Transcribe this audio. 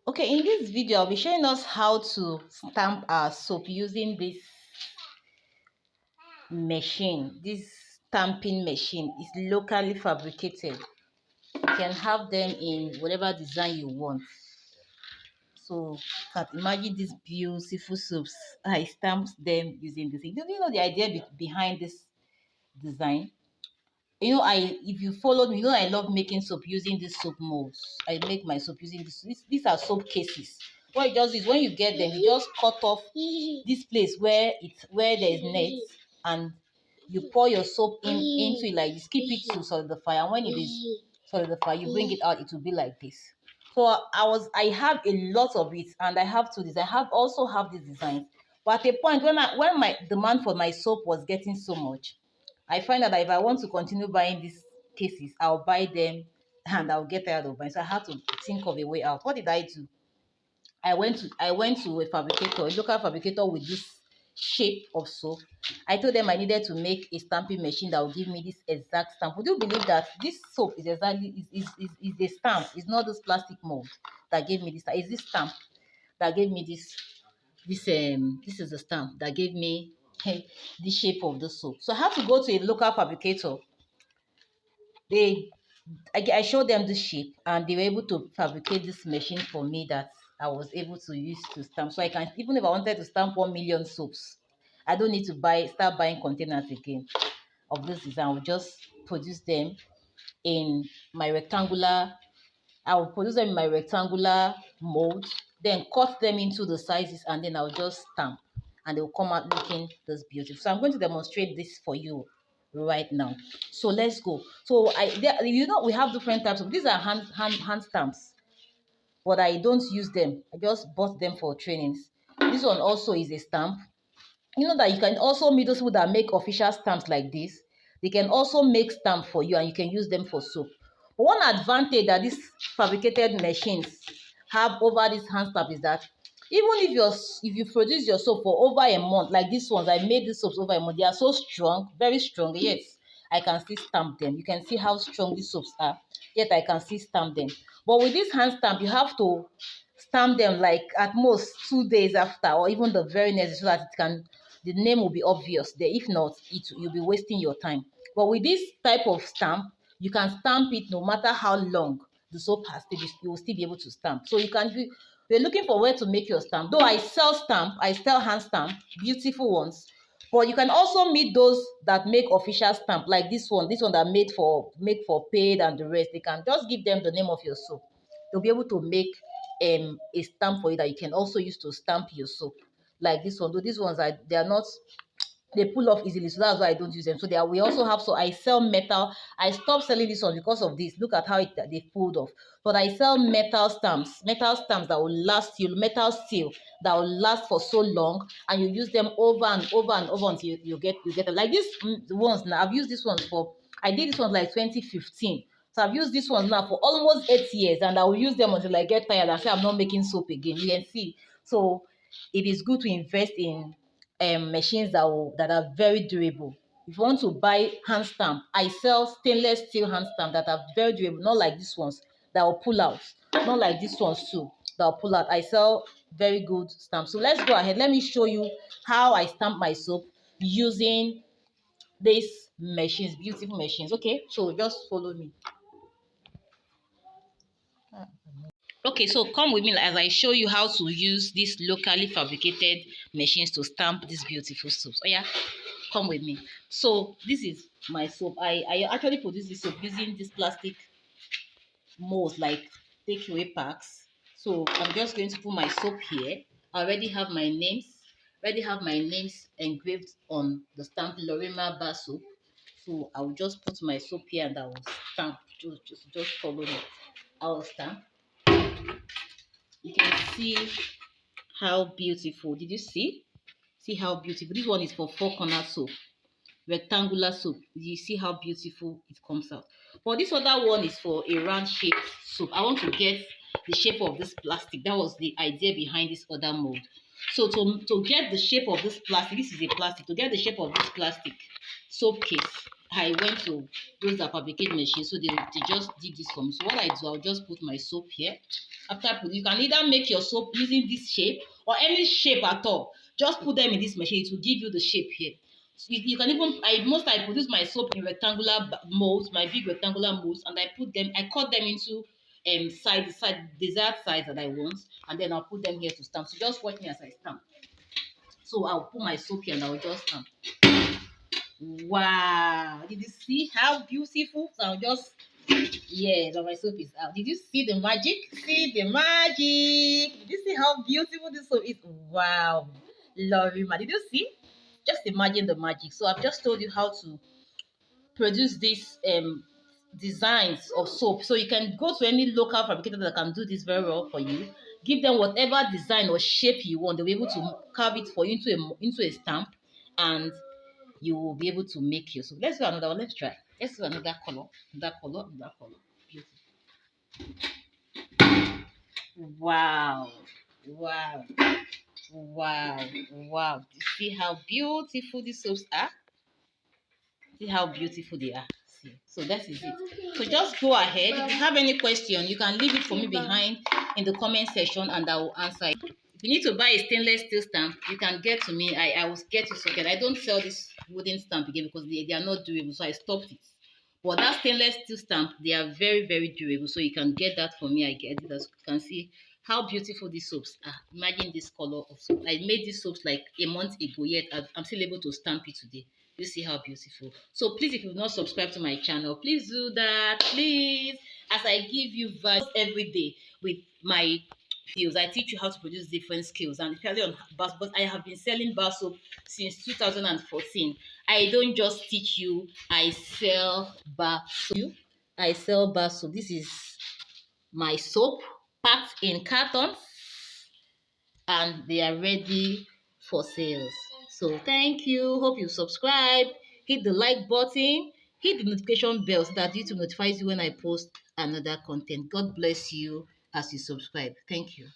Okay, in this video, I'll be showing us how to stamp our soap using this machine. This stamping machine is locally fabricated. You can have them in whatever design you want. So you can imagine these beautiful soaps. I stamped them using this. Do you know the idea behind this design? You know, if you followed me, you know I love making soap using these soap molds. I make my soap using this. These are soap cases. What it does is when you get them, you just cut off this place where there is net, and you pour your soap into it like this. Keep it to solidify, and when it is solidified, you bring it out. It will be like this. So I have a lot of it, and I have two designs. I also have this design. But at a point when my demand for my soap was getting so much, I find out that if I want to continue buying these cases, I'll buy them and I'll get tired of buying. So I had to think of a way out. What did I do? I went to a fabricator, a local fabricator with this shape of soap. I told them I needed to make a stamping machine that will give me this exact stamp. Would you believe that this soap is exactly is a stamp? It's not this plastic mold that gave me this. It's this stamp that gave me this. This is the stamp that gave me the shape of the soap. So I had to go to a local fabricator. I showed them the shape, and they were able to fabricate this machine for me that I was able to use to stamp. So I can, even if I wanted to stamp 1 million soaps, I don't need to start buying containers again of this design. I will just produce them in my rectangular. I will produce them in my rectangular mold, then cut them into the sizes, and then I'll just stamp, and they will come out looking this beautiful. So I'm going to demonstrate this for you right now. So let's go. So we have different types of these are hand stamps, but I don't use them. I just bought them for trainings. This one also is a stamp. You know that you can also meet those people that make official stamps like this. They can also make stamp for you, and you can use them for soap. But one advantage that these fabricated machines have over this hand stamp is that even if you produce your soap for over a month, like these ones, I made these soaps over a month. They are so strong, very strong. Yes, I can still stamp them. You can see how strong these soaps are. Yet I can still stamp them. But with this hand stamp, you have to stamp them like at most 2 days after, or even the very next, so that the name will be obvious there. If not, you'll be wasting your time. But with this type of stamp, you can stamp it no matter how long the soap has stayed, you will still be able to stamp. So if you're looking for where to make your stamp, though I sell hand stamp, beautiful ones. But you can also meet those that make official stamp, like this one that make for paid and the rest. They can just give them the name of your soap. They'll be able to make a stamp for you that you can also use to stamp your soap. Like this one, though these ones they are not, they pull off easily, so that's why I don't use them. So we also have, so I sell metal. I stopped selling this one because of this. Look at how they pulled off. But I sell metal stamps that will last you, metal steel that will last for so long, and you use them over and over and over until you get it. Like these ones now, I've used this one I did this one like 2015. So I've used this one now for almost 8 years, and I will use them until I get tired and say I'm not making soap again. You can see. So it is good to invest in machines that are very durable. If you want to buy hand stamp, I sell stainless steel hand stamp that are very durable, not like these ones that will pull out, not like these ones too that will pull out. I sell very good stamps. So let's go ahead. Let me show you how I stamp my soap using these machines, beautiful machines. Okay, so just follow me. Okay, so come with me as I show you how to use these locally fabricated machines to stamp these beautiful soaps. Oh yeah, come with me. So this is my soap. I actually produce this soap using this plastic molds, like takeaway packs. So I'm just going to put my soap here. I already have my names engraved on the stamp, Lorima Bar soap. So I will just put my soap here and I will stamp. Just follow me. I will stamp. You can see how beautiful. Did you see? See how beautiful. This one is for 4-corner soap, rectangular soap. You see how beautiful it comes out. But this other one is for a round shaped soap. I want to get the shape of this plastic. That was the idea behind this other mold. So to get the shape of this plastic, this is a plastic. To get the shape of this plastic soap case, I went to those that fabricate machines, so they just did this for me. So what I do, I'll just put my soap here. After I put, you can either make your soap using this shape or any shape at all. Just put them in this machine, it will give you the shape here. So you can even, I produce my soap in rectangular molds, my big rectangular molds, and I put them, I cut them into desired size that I want, and then I'll put them here to stamp. So just watch me as I stamp. So I'll put my soap here and I'll just stamp. Wow, did you see how beautiful? So I'll just, yeah, so my soap is out. Did you see the magic? See the magic? Did you see how beautiful this soap is? Wow, Lorima, did you see? Just imagine the magic. So I've just told you how to produce these designs of soap. So you can go to any local fabricator that can do this very well for you. Give them whatever design or shape you want. They'll be able to carve it for you into a stamp, and you will be able to make your soap. Let's do another one. Let's try. Let's do another color. That color. That color. Beautiful. Wow. Wow. Wow. Wow. See how beautiful these soaps are? See how beautiful they are. See. So that is it. So just go ahead. If you have any question, you can leave it for me behind in the comment section and I will answer it. If you need to buy a stainless steel stamp, you can get to me. I will get you socket. I don't sell this wooden stamp again because they are not durable, so I stopped it. But that stainless steel stamp, they are very, very durable. So you can get that for me. I get it. As you can see how beautiful these soaps are. Imagine this color of soap. I made these soaps like a month ago, yet I'm still able to stamp it today. You see how beautiful. So please, if you've not subscribed to my channel, please do that. Please, as I give you videos every day with my videos, I teach you how to produce different skills, and especially on bar. But I have been selling bar soap since 2014. I don't just teach you, I sell bar soap. I sell bar soap. This is my soap packed in cartons and they are ready for sales. So thank you. Hope you subscribe. Hit the like button. Hit the notification bell so that YouTube notifies you when I post another content. God bless you as you subscribe. Thank you.